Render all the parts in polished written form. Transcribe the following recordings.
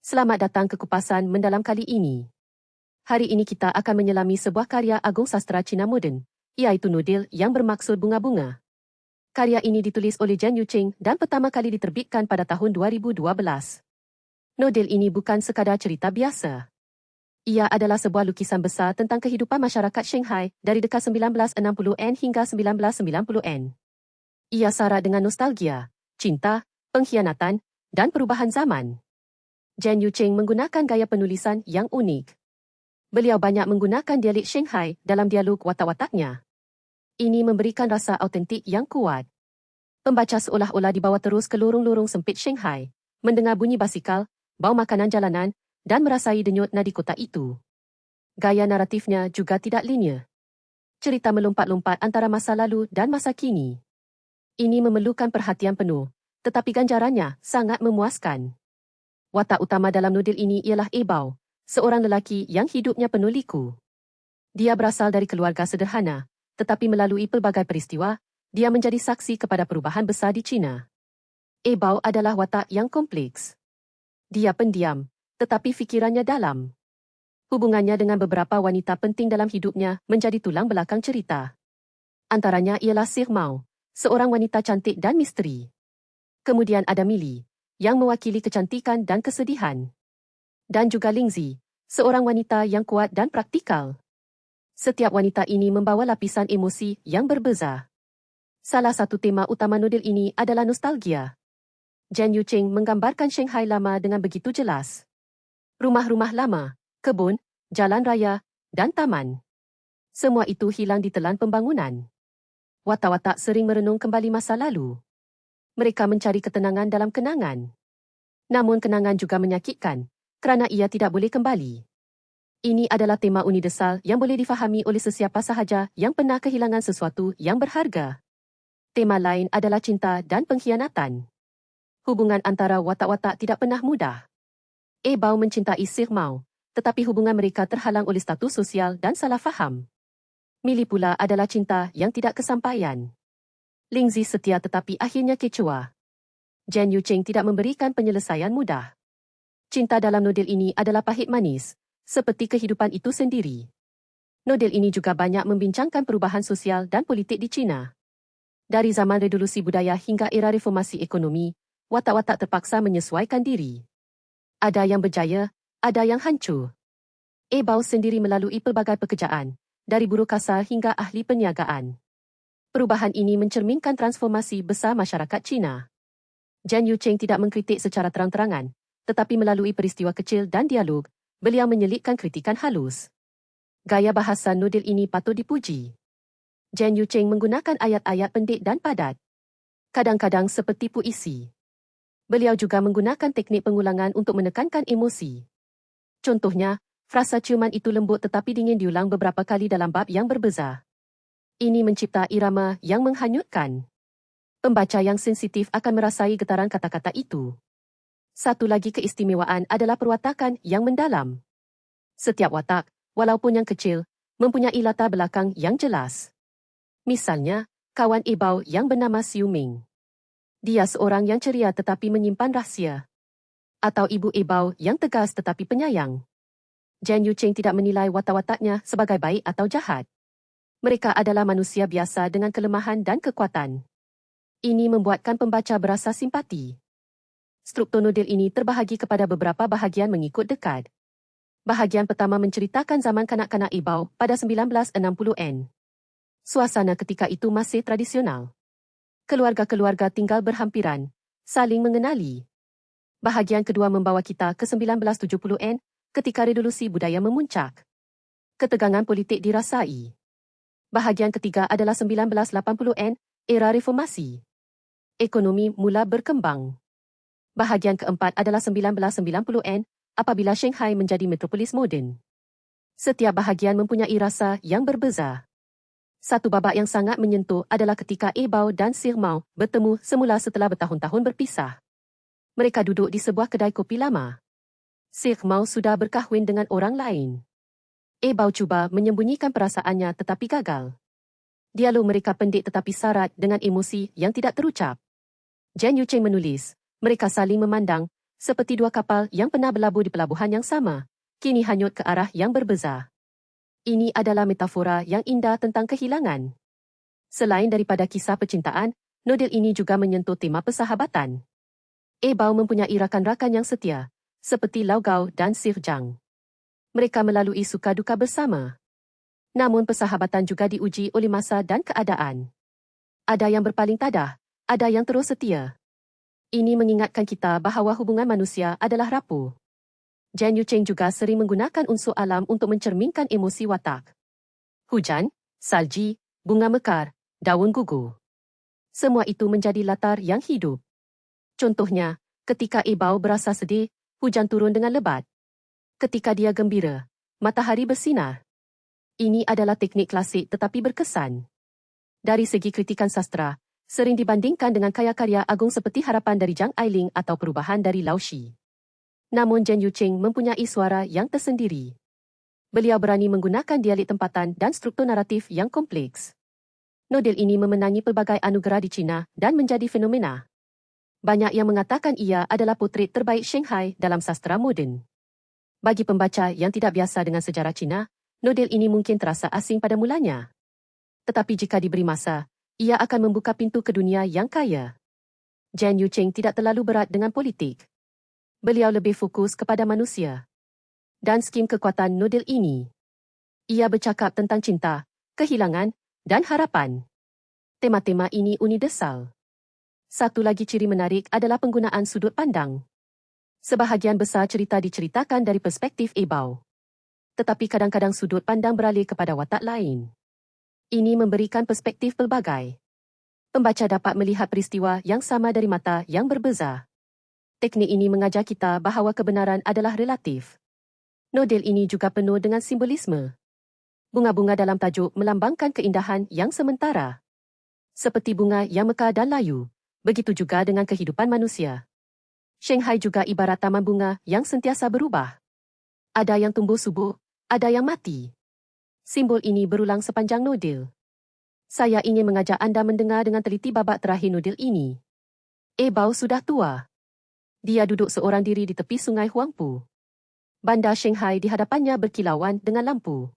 Selamat datang ke kupasan mendalam kali ini. Hari ini kita akan menyelami sebuah karya agung sastera Cina moden, iaitu Nodil yang bermaksud bunga-bunga. Karya ini ditulis oleh Zhen Yuqing dan pertama kali diterbitkan pada tahun 2012. Nodil ini bukan sekadar cerita biasa. Ia adalah sebuah lukisan besar tentang kehidupan masyarakat Shanghai dari dekad 1960-an hingga 1990-an. Ia syarat dengan nostalgia, cinta, pengkhianatan, dan perubahan zaman. Zhen Yuqing menggunakan gaya penulisan yang unik. Beliau banyak menggunakan dialek Shanghai dalam dialog watak-wataknya. Ini memberikan rasa autentik yang kuat. Pembaca seolah-olah dibawa terus ke lorong-lorong sempit Shanghai, mendengar bunyi basikal, bau makanan jalanan, dan merasai denyut nadi kota itu. Gaya naratifnya juga tidak linear. Cerita melompat-lompat antara masa lalu dan masa kini. Ini memerlukan perhatian penuh, tetapi ganjarannya sangat memuaskan. Watak utama dalam nodil ini ialah Ebao, seorang lelaki yang hidupnya penuh liku. Dia berasal dari keluarga sederhana, tetapi melalui pelbagai peristiwa, dia menjadi saksi kepada perubahan besar di China. Ebao adalah watak yang kompleks. Dia pendiam, tetapi fikirannya dalam. Hubungannya dengan beberapa wanita penting dalam hidupnya menjadi tulang belakang cerita. Antaranya ialah Sir Mao, seorang wanita cantik dan misteri. Kemudian ada Millie, yang mewakili kecantikan dan kesedihan. Dan juga Lingzi, seorang wanita yang kuat dan praktikal. Setiap wanita ini membawa lapisan emosi yang berbeza. Salah satu tema utama nodil ini adalah nostalgia. Zhen Yuqing menggambarkan Shanghai lama dengan begitu jelas. Rumah-rumah lama, kebun, jalan raya, dan taman. Semua itu hilang ditelan pembangunan. Watak-watak sering merenung kembali masa lalu. Mereka mencari ketenangan dalam kenangan. Namun kenangan juga menyakitkan, kerana ia tidak boleh kembali. Ini adalah tema universal yang boleh difahami oleh sesiapa sahaja yang pernah kehilangan sesuatu yang berharga. Tema lain adalah cinta dan pengkhianatan. Hubungan antara watak-watak tidak pernah mudah. Ebao mencintai Sir Mao, tetapi hubungan mereka terhalang oleh status sosial dan salah faham. Millie pula adalah cinta yang tidak kesampaian. Lingzi setia tetapi akhirnya kecoa. Zhen Yuqing tidak memberikan penyelesaian mudah. Cinta dalam nodil ini adalah pahit manis, seperti kehidupan itu sendiri. Nodil ini juga banyak membincangkan perubahan sosial dan politik di China. Dari zaman revolusi budaya hingga era reformasi ekonomi, watak-watak terpaksa menyesuaikan diri. Ada yang berjaya, ada yang hancur. Ebao sendiri melalui pelbagai pekerjaan, dari buruh kasar hingga ahli perniagaan. Perubahan ini mencerminkan transformasi besar masyarakat China. Zhen Yuqing tidak mengkritik secara terang-terangan, tetapi melalui peristiwa kecil dan dialog, beliau menyelipkan kritikan halus. Gaya bahasa nodil ini patut dipuji. Zhen Yuqing menggunakan ayat-ayat pendek dan padat. Kadang-kadang seperti puisi. Beliau juga menggunakan teknik pengulangan untuk menekankan emosi. Contohnya, frasa ciuman itu lembut tetapi dingin diulang beberapa kali dalam bab yang berbeza. Ini mencipta irama yang menghanyutkan. Pembaca yang sensitif akan merasai getaran kata-kata itu. Satu lagi keistimewaan adalah perwatakan yang mendalam. Setiap watak, walaupun yang kecil, mempunyai latar belakang yang jelas. Misalnya, kawan Ebao yang bernama Xiu Ming. Dia seorang yang ceria tetapi menyimpan rahsia. Atau ibu Ebao yang tegas tetapi penyayang. Zhen Yuqing tidak menilai watak-wataknya sebagai baik atau jahat. Mereka adalah manusia biasa dengan kelemahan dan kekuatan. Ini membuatkan pembaca berasa simpati. Struktur nodil ini terbahagi kepada beberapa bahagian mengikut dekad. Bahagian pertama menceritakan zaman kanak-kanak Ebao pada 1960-an. Suasana ketika itu masih tradisional. Keluarga-keluarga tinggal berhampiran, saling mengenali. Bahagian kedua membawa kita ke 1970-an ketika revolusi budaya memuncak. Ketegangan politik dirasai. Bahagian ketiga adalah 1980-an, era reformasi. Ekonomi mula berkembang. Bahagian keempat adalah 1990-an, apabila Shanghai menjadi metropolis moden. Setiap bahagian mempunyai rasa yang berbeza. Satu babak yang sangat menyentuh adalah ketika Ebao dan Sir Mao bertemu semula setelah bertahun-tahun berpisah. Mereka duduk di sebuah kedai kopi lama. Sir Mao sudah berkahwin dengan orang lain. Ebao cuba menyembunyikan perasaannya tetapi gagal. Dialog mereka pendek tetapi syarat dengan emosi yang tidak terucap. Zhen Yuqing menulis, mereka saling memandang, Seperti dua kapal yang pernah berlabuh di pelabuhan yang sama, kini hanyut ke arah yang berbeza. Ini adalah metafora yang indah tentang kehilangan. Selain daripada kisah percintaan, nodel ini juga menyentuh tema persahabatan. Bao mempunyai rakan-rakan yang setia, seperti Lao Gao dan Sir Zhang. Mereka melalui suka duka bersama. Namun persahabatan juga diuji oleh masa dan keadaan. Ada yang berpaling tadah, ada yang terus setia. Ini mengingatkan kita bahawa hubungan manusia adalah rapuh. Jen Yucheng juga sering menggunakan unsur alam untuk mencerminkan emosi watak. Hujan, salji, bunga mekar, daun gugur. Semua itu menjadi latar yang hidup. Contohnya, ketika Bao berasa sedih, hujan turun dengan lebat. Ketika dia gembira, matahari bersinar. Ini adalah teknik klasik tetapi berkesan. Dari segi kritikan sastra, sering dibandingkan dengan karya-karya agung seperti Harapan dari Zhang Ailing atau Perubahan dari Lao Shi. Namun Jen Yucheng mempunyai suara yang tersendiri. Beliau berani menggunakan dialek tempatan dan struktur naratif yang kompleks. Nodel ini memenangi pelbagai anugerah di China dan menjadi fenomena. Banyak yang mengatakan ia adalah potret terbaik Shanghai dalam sastra moden. Bagi pembaca yang tidak biasa dengan sejarah China, nodel ini mungkin terasa asing pada mulanya. Tetapi jika diberi masa, ia akan membuka pintu ke dunia yang kaya. Jen Yucheng tidak terlalu berat dengan politik. Beliau lebih fokus kepada manusia. Dan skim kekuatan nodel ini. Ia bercakap tentang cinta, kehilangan, dan harapan. Tema-tema ini universal. Satu lagi ciri menarik adalah penggunaan sudut pandang. Sebahagian besar cerita diceritakan dari perspektif Bao. Tetapi kadang-kadang sudut pandang beralih kepada watak lain. Ini memberikan perspektif pelbagai. Pembaca dapat melihat peristiwa yang sama dari mata yang berbeza. Teknik ini mengajar kita bahawa kebenaran adalah relatif. Nodel ini juga penuh dengan simbolisme. Bunga-bunga dalam tajuk melambangkan keindahan yang sementara. Seperti bunga yang mekar dan layu, begitu juga dengan kehidupan manusia. Shanghai juga ibarat taman bunga yang sentiasa berubah. Ada yang tumbuh subur, ada yang mati. Simbol ini berulang sepanjang nodel. Saya ingin mengajak anda mendengar dengan teliti babak terakhir nodel ini. Bao sudah tua. Dia duduk seorang diri di tepi sungai Huangpu. Bandar Shanghai di hadapannya berkilauan dengan lampu.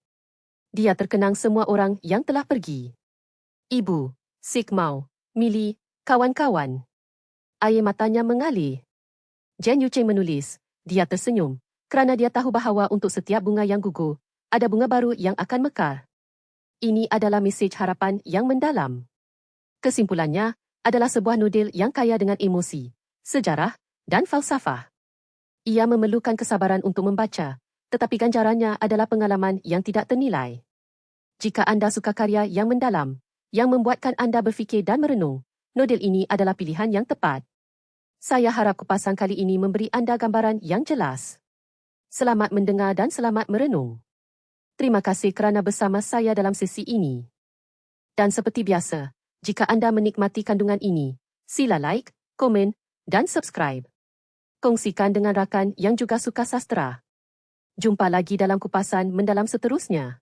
Dia terkenang semua orang yang telah pergi. Ibu, Sik Mao, Millie, kawan-kawan. Air matanya mengalir. Jen Yucheng menulis, dia tersenyum, kerana dia tahu bahawa untuk setiap bunga yang gugur, ada bunga baru yang akan mekar. Ini adalah mesej harapan yang mendalam. Kesimpulannya adalah sebuah nodel yang kaya dengan emosi, sejarah, dan falsafah. Ia memerlukan kesabaran untuk membaca, tetapi ganjarannya adalah pengalaman yang tidak ternilai. Jika anda suka karya yang mendalam, yang membuatkan anda berfikir dan merenung, nodel ini adalah pilihan yang tepat. Saya harap kupasan kali ini memberi anda gambaran yang jelas. Selamat mendengar dan selamat merenung. Terima kasih kerana bersama saya dalam sesi ini. Dan seperti biasa, jika anda menikmati kandungan ini, sila like, komen, dan subscribe. Kongsikan dengan rakan yang juga suka sastra. Jumpa lagi dalam kupasan mendalam seterusnya.